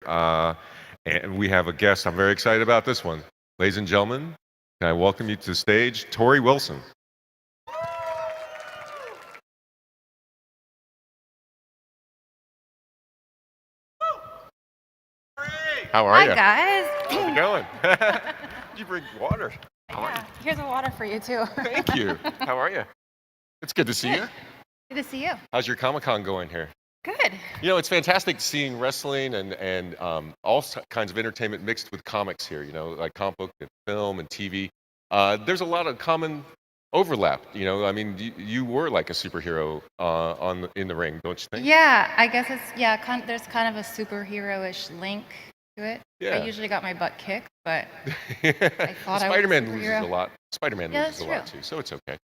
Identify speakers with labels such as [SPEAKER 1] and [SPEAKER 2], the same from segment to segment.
[SPEAKER 1] And we have a guest. I'm very excited about this one. Ladies and gentlemen, can I welcome you to the stage, Torrie Wilson. How are you?
[SPEAKER 2] Hi, guys.
[SPEAKER 1] How's it going? Did you bring water?
[SPEAKER 2] Yeah, here's a water for you, too.
[SPEAKER 1] Thank you. How are you? It's good to see you.
[SPEAKER 2] Good to see you.
[SPEAKER 1] How's your Comic-Con going here?
[SPEAKER 2] Good.
[SPEAKER 1] You know, it's fantastic seeing wrestling and all kinds of entertainment mixed with comics here, like comic book and film and TV. There's a lot of common overlap, I mean, you were like a superhero in the ring, don't you think?
[SPEAKER 2] Yeah, I guess there's kind of a superhero-ish link to it.
[SPEAKER 1] Yeah.
[SPEAKER 2] I usually got my butt kicked, but I thought
[SPEAKER 1] Spider-Man
[SPEAKER 2] I was a
[SPEAKER 1] loses
[SPEAKER 2] superhero.
[SPEAKER 1] a lot. Spider-Man loses a lot
[SPEAKER 2] true.
[SPEAKER 1] too, so it's okay.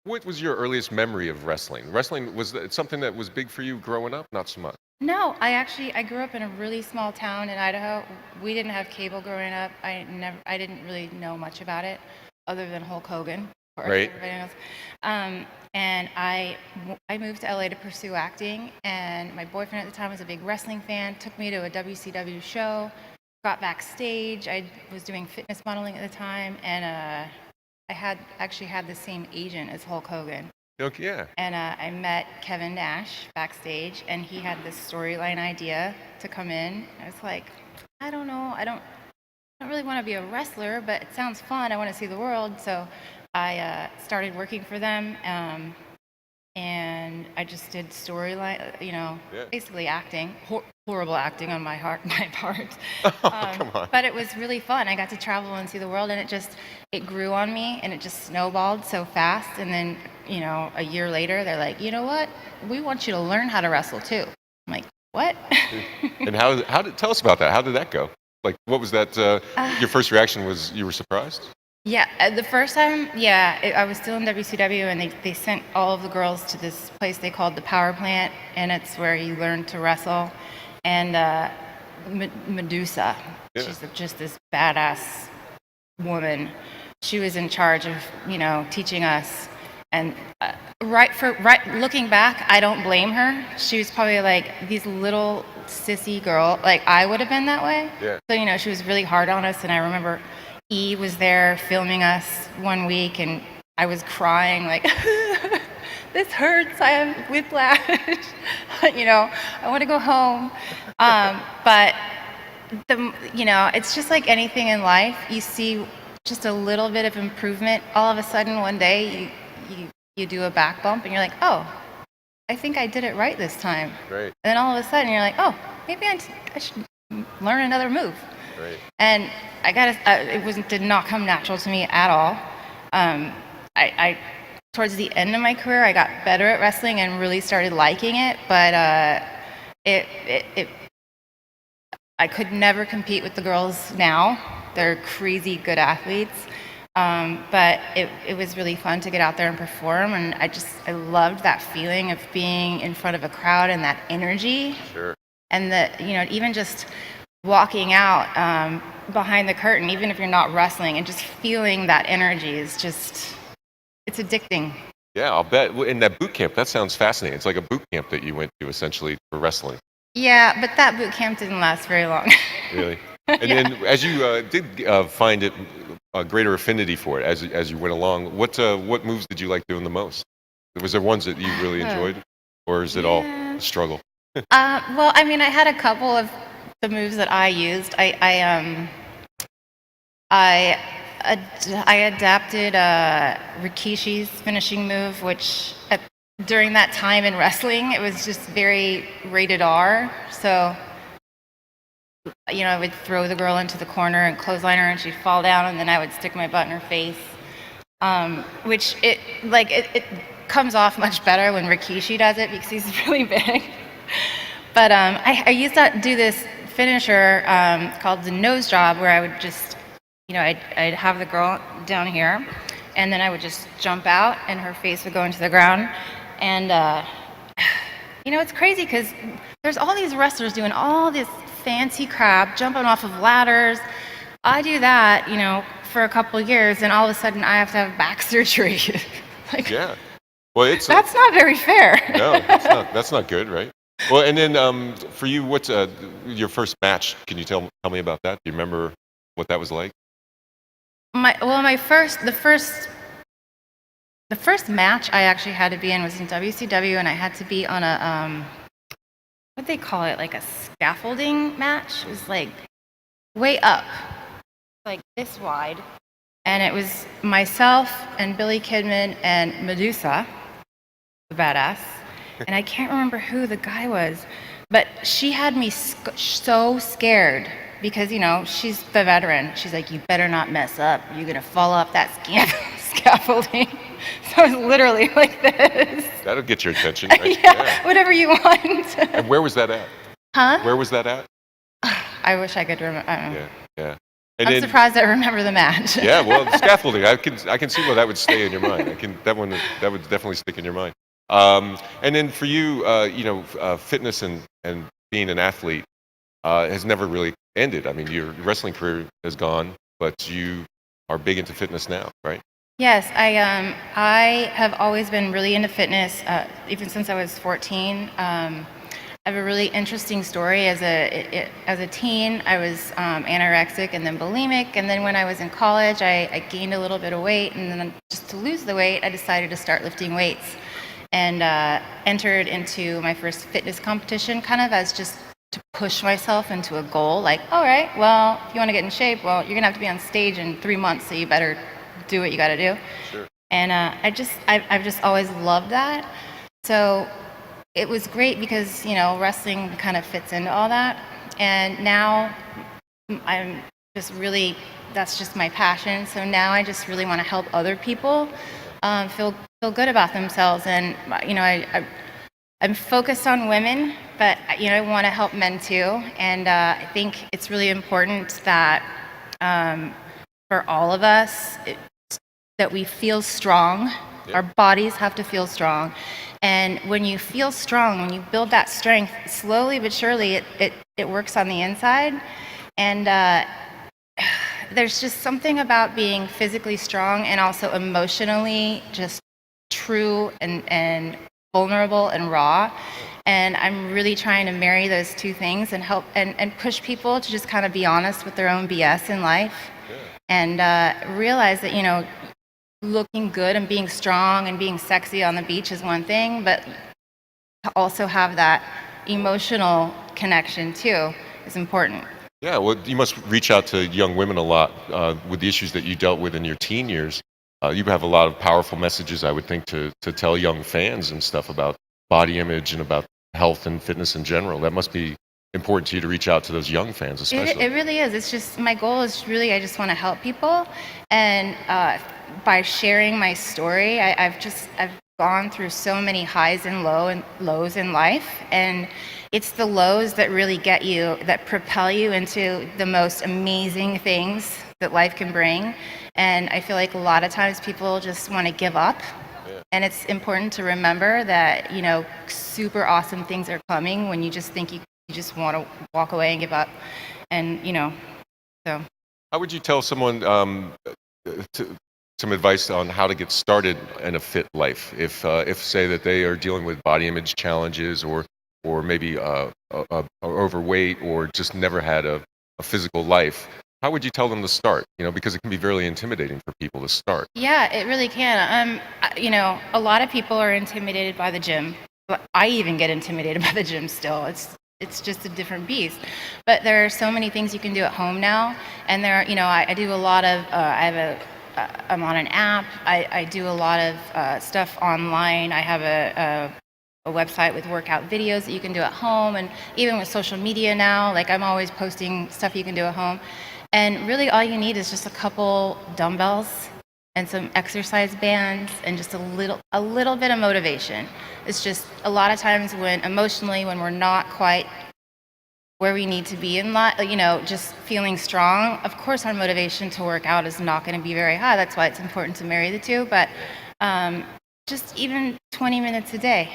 [SPEAKER 1] What was your earliest memory of wrestling? Wrestling, was it something that was big for you growing up? Not so much.
[SPEAKER 2] No, I grew up in a really small town in Idaho. We didn't have cable growing up. I didn't really know much about it, other than Hulk Hogan, of course,
[SPEAKER 1] Right.
[SPEAKER 2] everybody knows. And I moved to LA to pursue acting, and my boyfriend at the time was a big wrestling fan. Took me to a WCW show, got backstage. I was doing fitness modeling at the time, and I actually had the same agent as Hulk Hogan.
[SPEAKER 1] Okay, yeah.
[SPEAKER 2] And I met Kevin Nash backstage, and he had this storyline idea to come in. I was like, I don't know, I don't really want to be a wrestler, but it sounds fun. I want to see the world. So I started working for them, and I just did storyline, basically acting. Horrible acting on my part.
[SPEAKER 1] Come on.
[SPEAKER 2] But it was really fun. I got to travel and see the world, and it grew on me, and it just snowballed so fast. And then, a year later, they're like, you know what? We want you to learn how to wrestle too. I'm like, what?
[SPEAKER 1] And tell us about that. How did that go? Like, what was that? Your first reaction was you were surprised?
[SPEAKER 2] Yeah, the first time, I was still in WCW, and they sent all of the girls to this place they called the Power Plant, and it's where you learn to wrestle. And Medusa, she's just this badass woman. She was in charge of, teaching us. And looking back, I don't blame her. She was probably like these little sissy girl, like I would have been that way.
[SPEAKER 1] Yeah.
[SPEAKER 2] So, she was really hard on us. And I remember E was there filming us one week, and I was crying like, this hurts, I have whiplash, I want to go home. But it's just like anything in life. You see just a little bit of improvement. All of a sudden, one day, you do a back bump, and you're like, oh, I think I did it right this time.
[SPEAKER 1] Right.
[SPEAKER 2] And then all of a sudden, you're like, oh, maybe I should learn another move.
[SPEAKER 1] Right.
[SPEAKER 2] And it did not come natural to me at all. I towards the end of my career, I got better at wrestling and really started liking it. But I could never compete with the girls now. They're crazy good athletes. But it was really fun to get out there and perform, and I loved that feeling of being in front of a crowd and that energy.
[SPEAKER 1] Sure.
[SPEAKER 2] And even just walking out behind the curtain, even if you're not wrestling, and just feeling that energy is it's addicting.
[SPEAKER 1] Yeah, I'll bet. In that boot camp, that sounds fascinating. It's like a boot camp that you went to essentially for wrestling.
[SPEAKER 2] Yeah, but that boot camp didn't last very long.
[SPEAKER 1] Really? And then as you did find it a greater affinity for it as you went along, what moves did you like doing the most? Was there ones that you really enjoyed, or is it all a struggle?
[SPEAKER 2] Well, I mean, I had a couple of the moves that I used. I adapted Rikishi's finishing move, which during that time in wrestling, it was just very rated R. So, I would throw the girl into the corner and clothesline her, and she'd fall down, and then I would stick my butt in her face. Which it comes off much better when Rikishi does it because he's really big. But I used to do this finisher called the nose job, where I would just, I'd have the girl down here, and then I would just jump out, and her face would go into the ground. And, it's crazy because there's all these wrestlers doing all this fancy crap, jumping off of ladders. I do that, for a couple of years, and all of a sudden I have to have back surgery.
[SPEAKER 1] Yeah. Well,
[SPEAKER 2] that's not very fair.
[SPEAKER 1] No, that's not good, right? Well, and then for you, what's your first match? Can you tell me about that? Do you remember what that was like?
[SPEAKER 2] The first match I actually had to be in was in WCW, and I had to be on a what they call it, like a scaffolding match. It was like way up, like this wide, and it was myself and Billy Kidman and Medusa, the badass, and I can't remember who the guy was, but she had me so scared because, she's the veteran. She's like, you better not mess up. You're going to fall off that scaffolding. So I was literally like this.
[SPEAKER 1] That'll get your attention, right?
[SPEAKER 2] Yeah, whatever you want.
[SPEAKER 1] And where was that at?
[SPEAKER 2] Huh?
[SPEAKER 1] Where was that at?
[SPEAKER 2] I wish I could remember.
[SPEAKER 1] Yeah.
[SPEAKER 2] I'm surprised I remember the match.
[SPEAKER 1] Yeah, well, the scaffolding. I can see where that would stay in your mind. That would definitely stick in your mind. And then for you, fitness and being an athlete has never really ended. I mean, your wrestling career is gone, but you are big into fitness now, right?
[SPEAKER 2] Yes, I have always been really into fitness, even since I was 14. I have a really interesting story. As a teen, I was anorexic and then bulimic, and then when I was in college, I gained a little bit of weight, and then just to lose the weight, I decided to start lifting weights, and entered into my first fitness competition, kind of as just to push myself into a goal. Like, all right, well, if you want to get in shape, well, you're gonna have to be on stage in 3 months, so you better do what you got to do.
[SPEAKER 1] Sure.
[SPEAKER 2] And I've just always loved that. So it was great because wrestling kind of fits into all that. And now I'm just really, that's just my passion. So now I just really want to help other people feel good about themselves. And I'm focused on women, but I want to help men too. And I think it's really important that for all of us, that we feel strong.
[SPEAKER 1] Yeah.
[SPEAKER 2] Our bodies have to feel strong. And when you feel strong, when you build that strength, slowly but surely it works on the inside. And there's just something about being physically strong and also emotionally just true and vulnerable and raw. And I'm really trying to marry those two things and help and push people to just kind of be honest with their own BS in life.
[SPEAKER 1] Yeah.
[SPEAKER 2] And realize that, looking good and being strong and being sexy on the beach is one thing, but to also have that emotional connection too is important.
[SPEAKER 1] Yeah, well, you must reach out to young women a lot with the issues that you dealt with in your teen years. You have a lot of powerful messages, I would think, to tell young fans and stuff about body image and about health and fitness in general. That must be important to you to reach out to those young fans, especially.
[SPEAKER 2] It really is. It's just, my goal is really, I just want to help people. And by sharing my story, I've gone through so many highs and lows in life. And it's the lows that really get you, that propel you into the most amazing things that life can bring. And I feel like a lot of times people just want to give up.
[SPEAKER 1] Yeah.
[SPEAKER 2] And it's important to remember that, super awesome things are coming when you just think you just want to walk away and give up. And, so.
[SPEAKER 1] How would you tell someone some advice on how to get started in a fit life? If say that they are dealing with body image challenges or maybe are overweight or just never had a physical life, how would you tell them to start? Because it can be very intimidating for people to start.
[SPEAKER 2] Yeah, it really can. A lot of people are intimidated by the gym. I even get intimidated by the gym still. It's just a different beast. But there are so many things you can do at home now. And I do a lot of, I'm on an app. I do a lot of stuff online. I have a website with workout videos that you can do at home. And even with social media now, like I'm always posting stuff you can do at home. And really all you need is just a couple dumbbells and some exercise bands and just a little bit of motivation. It's just a lot of times when we're not quite where we need to be in life, just feeling strong, of course our motivation to work out is not going to be very high. That's why it's important to marry the two. But just even 20 minutes a day,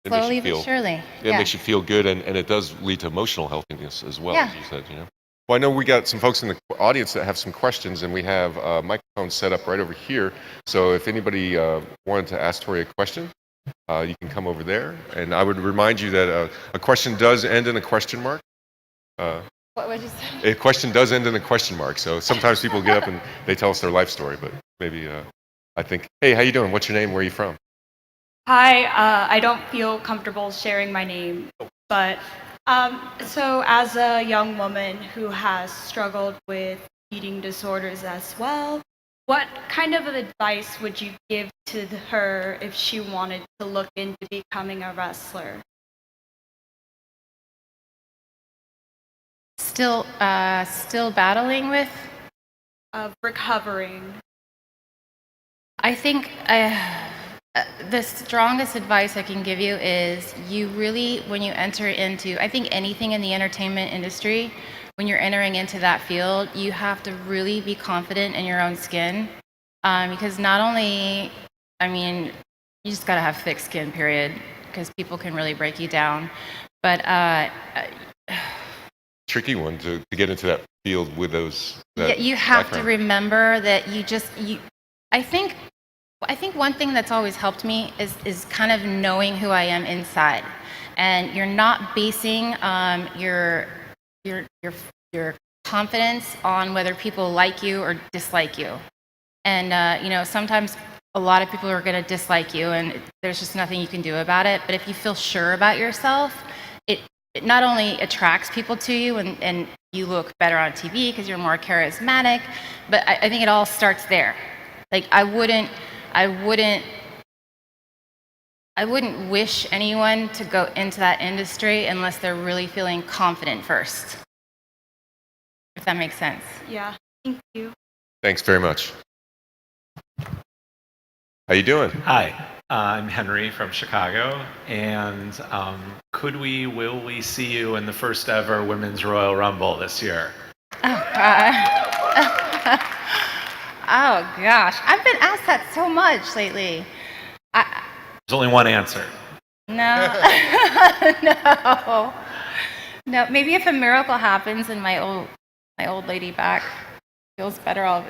[SPEAKER 2] slowly but surely.
[SPEAKER 1] Yeah, it makes you feel good, and it does lead to emotional healthiness as well,
[SPEAKER 2] Yeah.
[SPEAKER 1] as you said, Well, I know we got some folks in the audience that have some questions, and we have a microphone set up right over here. So if anybody wanted to ask Torrie a question, You can come over there. And I would remind you that a question does end in a question mark.
[SPEAKER 2] What would you say?
[SPEAKER 1] A question does end in a question mark. So sometimes people get up and they tell us their life story, but maybe I think, hey, how you doing? What's your name? Where are you from?
[SPEAKER 3] Hi, I don't feel comfortable sharing my name, but so as a young woman who has struggled with eating disorders as well, what kind of advice would you give to her if she wanted to look into becoming a wrestler?
[SPEAKER 2] Still battling with.
[SPEAKER 3] Of recovering.
[SPEAKER 2] I think the strongest advice I can give you is you really, when you enter into, I think anything in the entertainment industry, when you're entering into that field, you have to really be confident in your own skin. Because not only, I mean, you just got to have thick skin, period, because people can really break you down. But
[SPEAKER 1] Tricky one to get into that field with those.
[SPEAKER 2] yeah, you have to remember that I think one thing that's always helped me is kind of knowing who I am inside, and you're not basing your confidence on whether people like you or dislike you. And you know, sometimes a lot of people are going to dislike you, and there's just nothing you can do about it. But if you feel sure about yourself, it not only attracts people to you, and you look better on TV because you're more charismatic, but I think it all starts there. Like I wouldn't wish anyone to go into that industry unless they're really feeling confident first. If that makes sense.
[SPEAKER 3] Yeah, thank you.
[SPEAKER 1] Thanks very much. How you doing?
[SPEAKER 4] Hi, I'm Henry from Chicago, and will we see you in the first ever Women's Royal Rumble this year?
[SPEAKER 2] Oh, oh gosh, I've been asked that so much lately.
[SPEAKER 4] There's only one answer.
[SPEAKER 2] No, no. Maybe if a miracle happens and my old lady back feels better,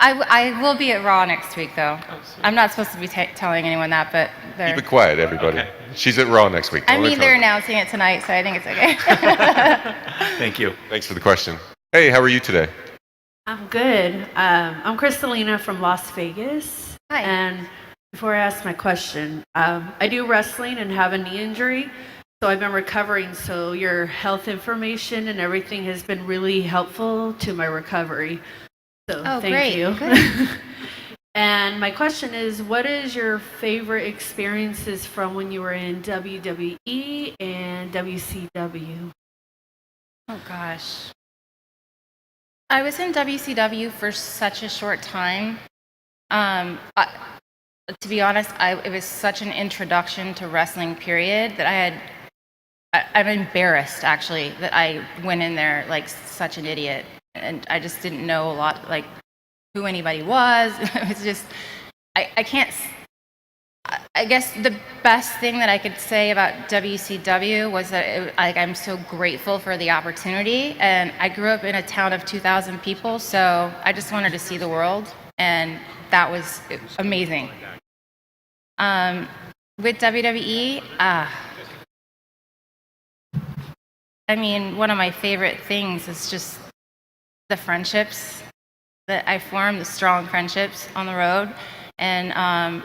[SPEAKER 2] I will be at Raw next week, though. I'm not supposed to be telling anyone that, but
[SPEAKER 1] Keep it quiet, everybody. Okay. She's at Raw next week.
[SPEAKER 2] I mean, they're announcing it tonight, so I think it's okay.
[SPEAKER 4] Thank you.
[SPEAKER 1] Thanks for the question. Hey, how are you today?
[SPEAKER 5] I'm good. I'm Crystalina from Las Vegas.
[SPEAKER 2] Hi.
[SPEAKER 5] And before I ask my question, I do wrestling and have a knee injury, so I've been recovering. So your health information and everything has been really helpful to my recovery. So thank
[SPEAKER 2] great.
[SPEAKER 5] you.
[SPEAKER 2] Good.
[SPEAKER 5] And my question is, what is your favorite experiences from when you were in WWE and WCW?
[SPEAKER 2] Oh gosh. I was in WCW for such a short time. To be honest, it was such an introduction to wrestling, period, that I'm embarrassed, actually, that I went in there like such an idiot. And I just didn't know a lot, like, who anybody was. It was just, I can't, I guess the best thing that I could say about WCW was that I'm so grateful for the opportunity. And I grew up in a town of 2,000 people, so I just wanted to see the world. And that was amazing. With WWE, I mean, one of my favorite things is just the friendships that I formed, the strong friendships on the road. And I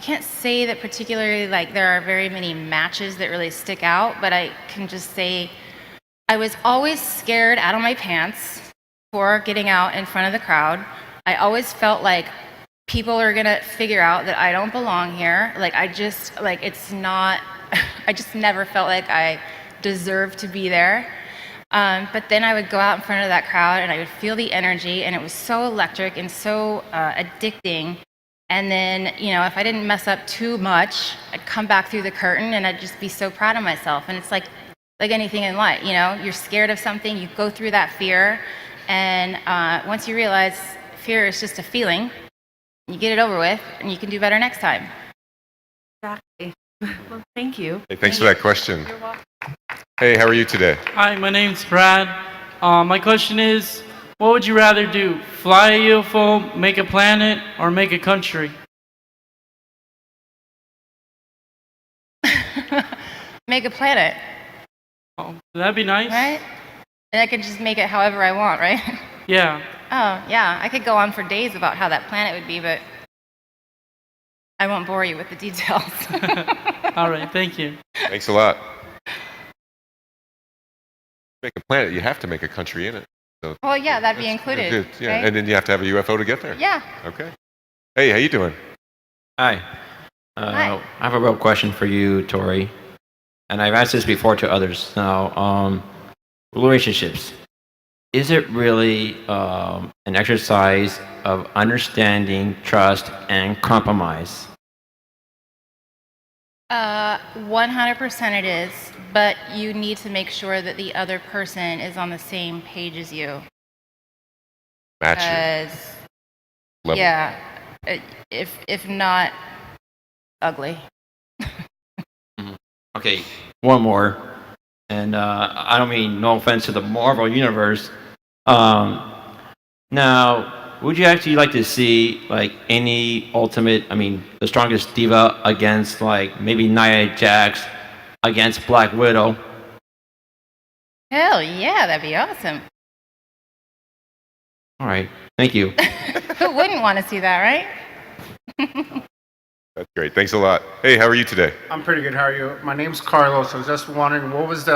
[SPEAKER 2] can't say that particularly like there are very many matches that really stick out, but I can just say I was always scared out of my pants for getting out in front of the crowd. I always felt like people are gonna figure out that I don't belong here. Like it's not, I just never felt like I deserved to be there. But then I would go out in front of that crowd and I would feel the energy, and it was so electric and so addicting. And then, you know, if I didn't mess up too much, I'd come back through the curtain and I'd just be so proud of myself. And it's like anything in life, you know, you're scared of something, you go through that fear, and once you realize fear is just a feeling, you get it over with and you can do better next time.
[SPEAKER 5] Exactly. Well, thank you.
[SPEAKER 1] Hey, thanks for that question. You're welcome. Hey, how are you today?
[SPEAKER 6] Hi, my name's Brad. My question is, what would you rather do? Fly a UFO, make a planet, or make a country?
[SPEAKER 2] make a planet,
[SPEAKER 6] Oh, that'd be nice.
[SPEAKER 2] right? And I could just make it however I want, right?
[SPEAKER 6] Yeah.
[SPEAKER 2] Oh, yeah. I could go on for days about how that planet would be, but I won't bore you with the details.
[SPEAKER 6] All right. Thank you.
[SPEAKER 1] Thanks a lot. Make a planet, you have to make a country in it. So
[SPEAKER 2] Well, yeah, that'd be
[SPEAKER 1] that's
[SPEAKER 2] included,
[SPEAKER 1] good. Yeah,
[SPEAKER 2] right?
[SPEAKER 1] and then you have to have a UFO to get there.
[SPEAKER 2] Yeah.
[SPEAKER 1] Okay. Hey, how you doing?
[SPEAKER 7] Hi.
[SPEAKER 2] Hi.
[SPEAKER 7] I have a real question for you, Tori. And I've asked this before to others. Now, relationships. Is it really an exercise of understanding, trust, and compromise?
[SPEAKER 2] 100% it is, but you need to make sure that the other person is on the same page as you.
[SPEAKER 1] Match
[SPEAKER 2] Because,
[SPEAKER 1] your level.
[SPEAKER 2] yeah, if not, ugly.
[SPEAKER 7] Okay, one more. And I don't mean no offense to the Marvel Universe. Now, would you actually like to see like any ultimate, the strongest diva against like maybe Nia Jax against Black Widow?
[SPEAKER 2] Hell yeah, that'd be awesome.
[SPEAKER 7] All right, thank you.
[SPEAKER 2] Who wouldn't want to see that, right?
[SPEAKER 1] That's great. Thanks a lot. Hey, how are you today?
[SPEAKER 8] I'm pretty good. How are you? My name's Carlos. I was just wondering, what was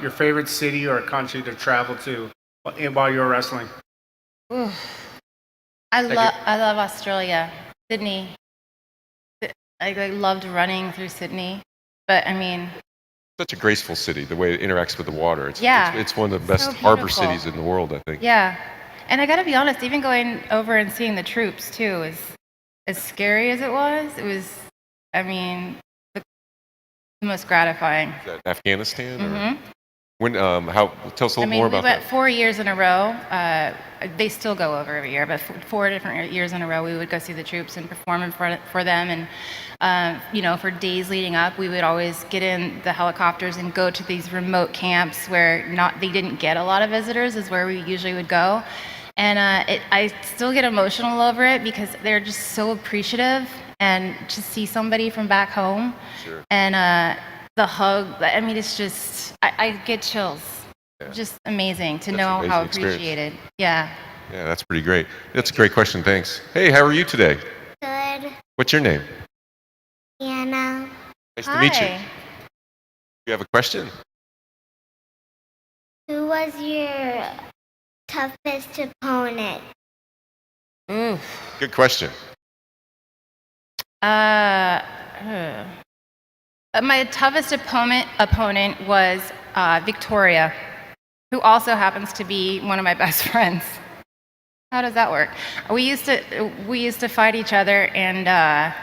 [SPEAKER 8] your favorite city or country to travel to while you were wrestling?
[SPEAKER 2] Ooh.
[SPEAKER 8] Thank you.
[SPEAKER 2] I love Australia, Sydney. I loved running through Sydney, but I mean,
[SPEAKER 1] Such a graceful city, the way it interacts with the water.
[SPEAKER 2] Yeah,
[SPEAKER 1] It's one of the
[SPEAKER 2] so
[SPEAKER 1] best harbor
[SPEAKER 2] beautiful.
[SPEAKER 1] cities in the world, I think.
[SPEAKER 2] yeah. And I gotta be honest, even going over and seeing the troops too is as scary as it was, I mean, the most gratifying.
[SPEAKER 1] Is that Afghanistan? Or
[SPEAKER 2] Mhm.
[SPEAKER 1] when? Tell us a little
[SPEAKER 2] I mean,
[SPEAKER 1] more
[SPEAKER 2] we
[SPEAKER 1] about
[SPEAKER 2] went
[SPEAKER 1] that.
[SPEAKER 2] 4 years in a row. They still go over every year, but 4 different years in a row, we would go see the troops and perform for them. And, for days leading up, we would always get in the helicopters and go to these remote camps where they didn't get a lot of visitors, is where we usually would go. And I still get emotional over it because they're just so appreciative. And to see somebody from back home
[SPEAKER 1] Sure.
[SPEAKER 2] and the hug, I mean, it's just, I get chills.
[SPEAKER 1] Yeah.
[SPEAKER 2] Just amazing to
[SPEAKER 1] That's
[SPEAKER 2] know
[SPEAKER 1] an
[SPEAKER 2] how
[SPEAKER 1] amazing experience.
[SPEAKER 2] appreciated. Yeah.
[SPEAKER 1] Yeah, that's pretty great. That's a great question. Thanks. Hey, how are you today?
[SPEAKER 9] Good.
[SPEAKER 1] What's your name?
[SPEAKER 9] Anna.
[SPEAKER 1] Nice to meet you.
[SPEAKER 2] Hi.
[SPEAKER 1] You have a question?
[SPEAKER 9] Who was your toughest opponent?
[SPEAKER 2] Ooh.
[SPEAKER 1] Good question.
[SPEAKER 2] My toughest opponent was Victoria, who also happens to be one of my best friends. How does that work? We used to fight each other, and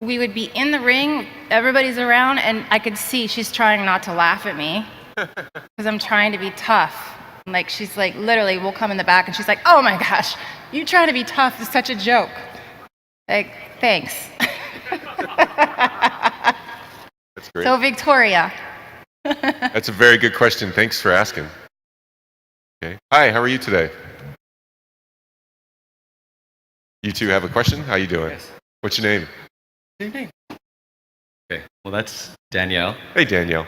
[SPEAKER 2] we would be in the ring, everybody's around, and I could see she's trying not to laugh at me because I'm trying to be tough. Like, she's like, literally, we'll come in the back, and she's like, oh my gosh, you trying to be tough is such a joke. Like, thanks.
[SPEAKER 1] That's great.
[SPEAKER 2] So, Victoria.
[SPEAKER 1] That's a very good question. Thanks for asking. Okay. Hi, how are you today? You two have a question? How you doing?
[SPEAKER 10] Yes.
[SPEAKER 1] What's your name?
[SPEAKER 10] Okay, well, that's Danielle.
[SPEAKER 1] Hey, Danielle.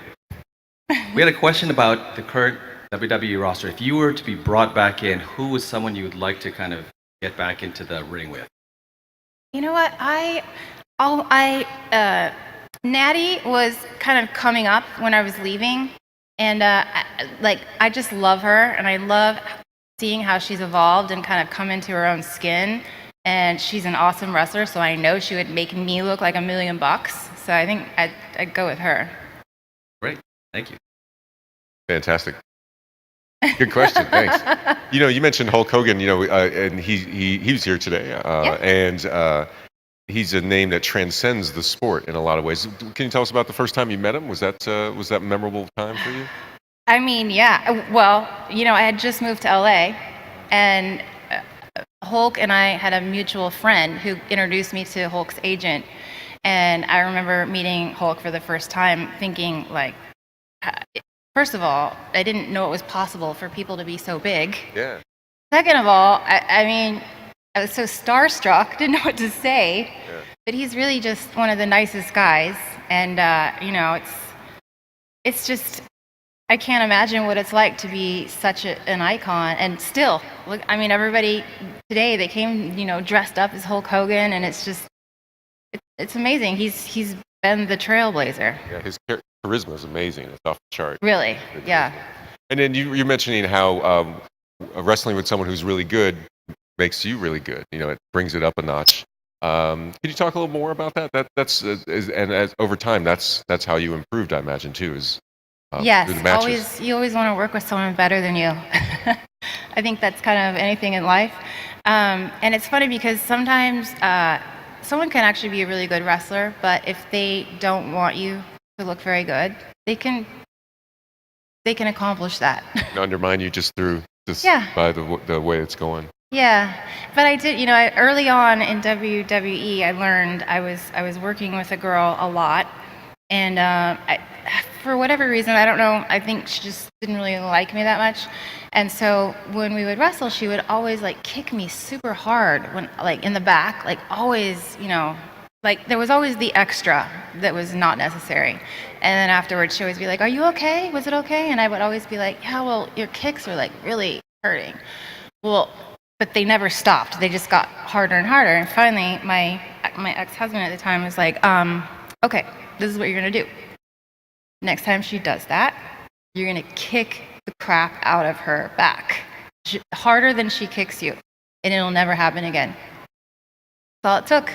[SPEAKER 10] We had a question about the current WWE roster. If you were to be brought back in, who was someone you would like to kind of get back into the ring with?
[SPEAKER 2] You know what? Natty was kind of coming up when I was leaving, and I just love her, and I love seeing how she's evolved and kind of come into her own skin. And she's an awesome wrestler, so I know she would make me look like $1 million. So I think I'd go with her.
[SPEAKER 10] Great, thank you.
[SPEAKER 1] Fantastic. Good question. Thanks. You mentioned Hulk Hogan. And he was here today, and he's a name that transcends the sport in a lot of ways. Can you tell us about the first time you met him? Was that a memorable time for you?
[SPEAKER 2] I mean, yeah. Well, I had just moved to LA, and Hulk and I had a mutual friend who introduced me to Hulk's agent. And I remember meeting Hulk for the first time thinking, like, first of all, I didn't know it was possible for people to be so big.
[SPEAKER 1] Yeah.
[SPEAKER 2] Second of all, I was so starstruck, didn't know what to say.
[SPEAKER 1] Yeah.
[SPEAKER 2] But he's really just one of the nicest guys. And it's just, I can't imagine what it's like to be such an icon. And still, look, I mean, everybody today, they came, dressed up as Hulk Hogan, and it's just, it's amazing. He's been the trailblazer.
[SPEAKER 1] Yeah, his charisma is amazing. It's off the chart.
[SPEAKER 2] Really, yeah.
[SPEAKER 1] And then you're mentioning how wrestling with someone who's really good makes you really good. It brings it up a notch. Can you talk a little more about that? As over time, that's how you improved, I imagine, too. Through the
[SPEAKER 2] Yes,
[SPEAKER 1] matches.
[SPEAKER 2] you always want to work with someone better than you. I think that's kind of anything in life. And it's funny because sometimes someone can actually be a really good wrestler, but if they don't want you to look very good, they can accomplish that.
[SPEAKER 1] Undermine you just
[SPEAKER 2] Yeah.
[SPEAKER 1] by the way it's going.
[SPEAKER 2] Yeah, but I did. Early on in WWE, I learned I was working with a girl a lot, and for whatever reason, I don't know. I think she just didn't really like me that much, and so when we would wrestle, she would always kick me super hard when in the back, always, there was always the extra that was not necessary. And then afterwards, she would always be like, "Are you okay? Was it okay?" And I would always be like, "Yeah, well, your kicks are really hurting." Well, but they never stopped. They just got harder and harder. And finally, my ex-husband at the time was like, "Okay, this is what you're gonna do. Next time she does that, you're gonna kick the crap out of her back, harder than she kicks you, and it'll never happen again." That's all it took.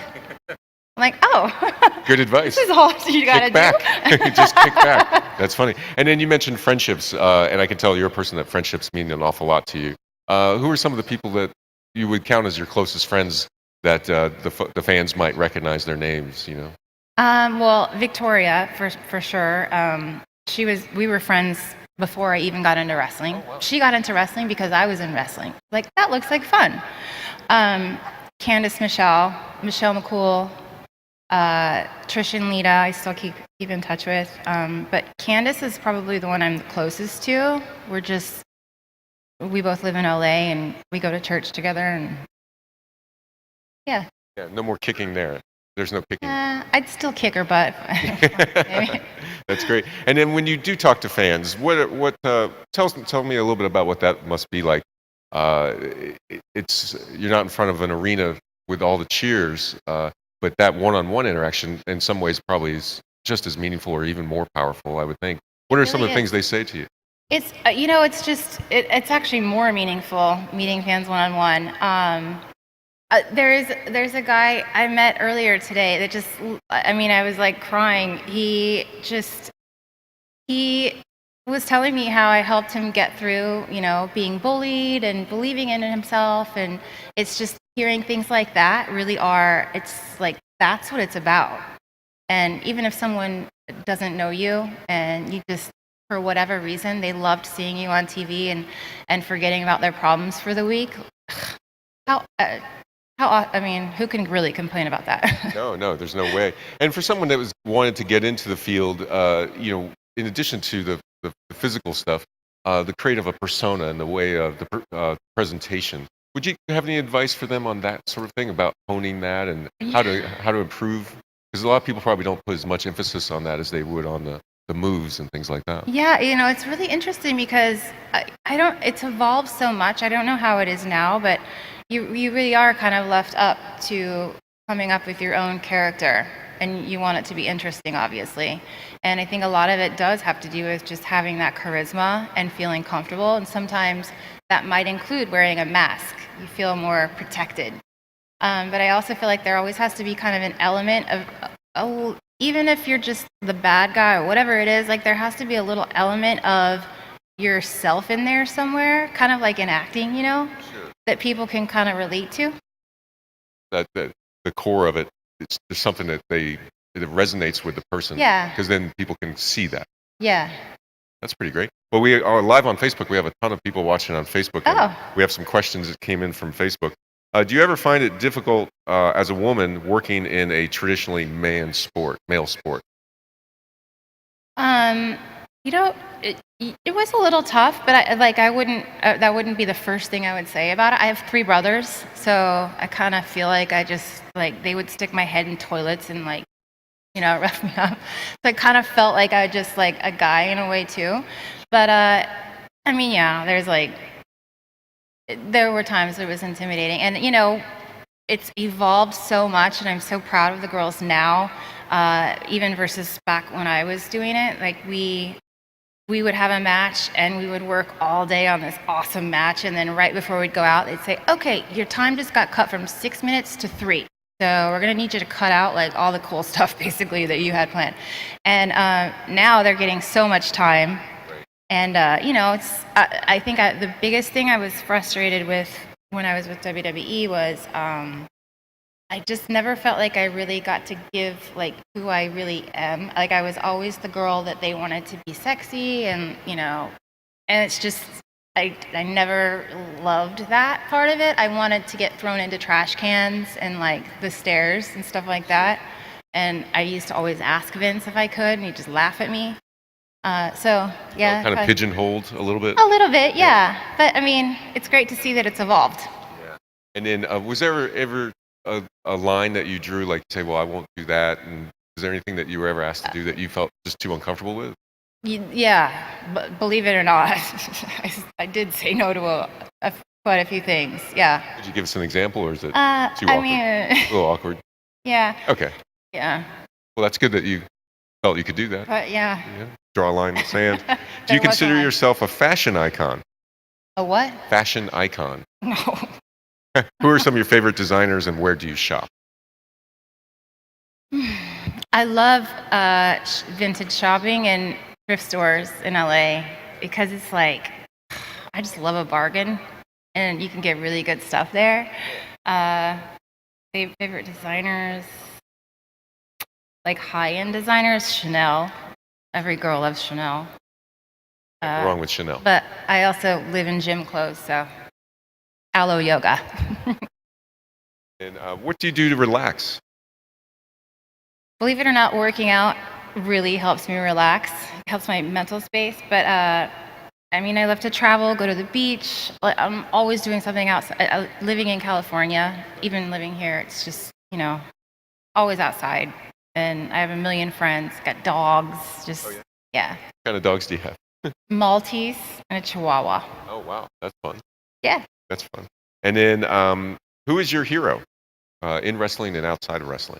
[SPEAKER 2] I'm like, "Oh,
[SPEAKER 1] Good advice.
[SPEAKER 2] this is all you gotta
[SPEAKER 1] Kick back.
[SPEAKER 2] do."
[SPEAKER 1] Just kick back. That's funny. And then you mentioned friendships, and I can tell you're a person that friendships mean an awful lot to you. Who are some of the people that you would count as your closest friends that the fans might recognize their names?
[SPEAKER 2] Well, Victoria for sure. We were friends before I even got into wrestling.
[SPEAKER 1] Oh, wow.
[SPEAKER 2] She got into wrestling because I was in wrestling. That looks like fun. Candice Michelle McCool, Trish and Lita, I still keep in touch with. But Candice is probably the one I'm the closest to. We both live in LA and we go to church together, and yeah.
[SPEAKER 1] Yeah, no more kicking there. There's no kicking.
[SPEAKER 2] I'd still kick her butt.
[SPEAKER 1] That's great. And then when you do talk to fans, tell me a little bit about what that must be like. You're not in front of an arena with all the cheers, but that one-on-one interaction in some ways probably is just as meaningful or even more powerful, I would think. What are some of the things they say to you?
[SPEAKER 2] It's it's actually more meaningful meeting fans one-on-one. There's a guy I met earlier today that I was crying. He was telling me how I helped him get through, being bullied and believing in himself, and it's just hearing things like that that's what it's about. And even if someone doesn't know you and you just, for whatever reason, they loved seeing you on TV and forgetting about their problems for the week, who can really complain about that?
[SPEAKER 1] No, there's no way. And for someone that wanted to get into the field, in addition to the physical stuff, the creative a persona and the way of the presentation. Would you have any advice for them on that sort of thing about honing that and how to improve? Because a lot of people probably don't put as much emphasis on that as they would on the moves and things like that.
[SPEAKER 2] Yeah, it's really interesting because it's evolved so much. I don't know how it is now, but you really are kind of left up to coming up with your own character, and you want it to be interesting, obviously. And I think a lot of it does have to do with just having that charisma and feeling comfortable, and sometimes that might include wearing a mask. You feel more protected. But I also feel like there always has to be kind of an element of, even if you're just the bad guy or whatever it is, there has to be a little element of yourself in there somewhere, kind of like in acting,
[SPEAKER 1] Sure.
[SPEAKER 2] that people can kind of relate to.
[SPEAKER 1] That the core of it, there's something that resonates with the person.
[SPEAKER 2] Yeah.
[SPEAKER 1] Because then people can see that.
[SPEAKER 2] Yeah.
[SPEAKER 1] That's pretty great. Well, we are live on Facebook. We have a ton of people watching on Facebook. And
[SPEAKER 2] Oh.
[SPEAKER 1] we have some questions that came in from Facebook. Do you ever find it difficult as a woman working in a traditionally male sport?
[SPEAKER 2] It was a little tough, but I wouldn't that wouldn't be the first thing I would say about it. I have 3 brothers, so I kind of feel like I just they would stick my head in toilets and rough me up. So I kind of felt like I was just like a guy in a way too. But I mean, yeah, there were times it was intimidating, and it's evolved so much, and I'm so proud of the girls now, even versus back when I was doing it. Like we would have a match and we would work all day on this awesome match, and then right before we'd go out, they'd say, okay, your time just got cut from 6 minutes to 3. So we're going to need you to cut out like all the cool stuff basically that you had planned. And now they're getting so much time. And, I think the biggest thing I was frustrated with when I was with WWE was I just never felt like I really got to give like who I really am. Like I was always the girl that they wanted to be sexy, and and it's just I never loved that part of it. I wanted to get thrown into trash cans and like the stairs and stuff like that. And I used to always ask Vince if I could, and he'd just laugh at me. So yeah,
[SPEAKER 1] kind of pigeonholed a little bit.
[SPEAKER 2] A little bit, yeah. But I mean, it's great to see that it's evolved.
[SPEAKER 1] Yeah. And then, was there ever a line that you drew, like say, well, I won't do that? And was there anything that you were ever asked to do that you felt just too uncomfortable with?
[SPEAKER 2] Yeah, but believe it or not, I did say no to quite a few things. Yeah.
[SPEAKER 1] Could you give us an example, or is it too awkward?
[SPEAKER 2] I mean,
[SPEAKER 1] a little awkward.
[SPEAKER 2] Yeah.
[SPEAKER 1] Okay.
[SPEAKER 2] Yeah.
[SPEAKER 1] Well, that's good that you felt you could do that.
[SPEAKER 2] But yeah.
[SPEAKER 1] Draw a line in the sand. Do you consider yourself a fashion icon?
[SPEAKER 2] A what?
[SPEAKER 1] Fashion icon.
[SPEAKER 2] No.
[SPEAKER 1] Who are some of your favorite designers, and where do you shop?
[SPEAKER 2] I love vintage shopping and thrift stores in LA because it's like, I just love a bargain, and you can get really good stuff there. Favorite designers, like high-end designers, Chanel. Every girl loves Chanel.
[SPEAKER 1] What's wrong with Chanel?
[SPEAKER 2] But I also live in gym clothes, so aloe yoga.
[SPEAKER 1] And what do you do to relax?
[SPEAKER 2] Believe it or not, working out really helps me relax. It helps my mental space. But I love to travel, go to the beach. I'm always doing something outside. Living in California, even living here, it's just, always outside. And I have a million friends, got dogs, just, yeah.
[SPEAKER 1] What kind of dogs do you have?
[SPEAKER 2] Maltese and a Chihuahua.
[SPEAKER 1] Oh, wow. That's fun.
[SPEAKER 2] Yeah.
[SPEAKER 1] That's fun. And then, who is your hero in wrestling and outside of wrestling?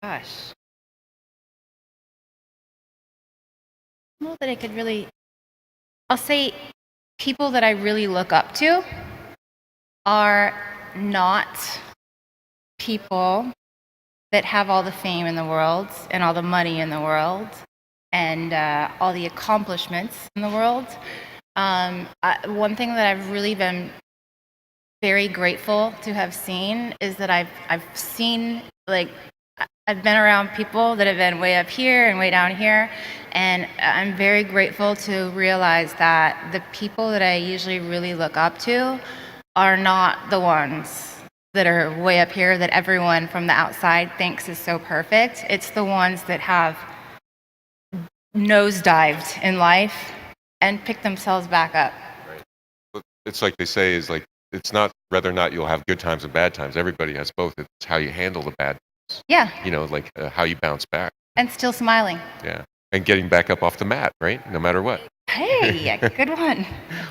[SPEAKER 2] Gosh. I don't know that I could really... I'll say people that I really look up to are not people that have all the fame in the world and all the money in the world and all the accomplishments in the world. One thing that I've really been very grateful to have seen is that I've seen, like, I've been around people that have been way up here and way down here, and I'm very grateful to realize that the people that I usually really look up to are not the ones that are way up here that everyone from the outside thinks is so perfect. It's the ones that have nosedived in life and picked themselves back up.
[SPEAKER 1] Right. It's like they say, is like, it's not whether or not you'll have good times and bad times. Everybody has both. It's how you handle the bad times.
[SPEAKER 2] Yeah.
[SPEAKER 1] Like how you bounce back.
[SPEAKER 2] And still smiling.
[SPEAKER 1] Yeah. And getting back up off the mat, right? No matter what.
[SPEAKER 2] Hey, good one.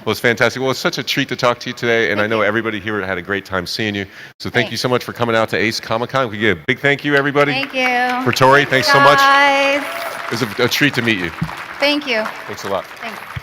[SPEAKER 1] Well, it's fantastic. Well, it's such a treat to talk to you today, and I know everybody here had a great time seeing you. So thank you so much for coming out to Ace Comic-Con. We get a big thank you, everybody.
[SPEAKER 2] Thank you.
[SPEAKER 1] For Torrie, thanks so much.
[SPEAKER 2] Guys.
[SPEAKER 1] It was a treat to meet you.
[SPEAKER 2] Thank you.
[SPEAKER 1] Thanks a lot.
[SPEAKER 2] Thanks.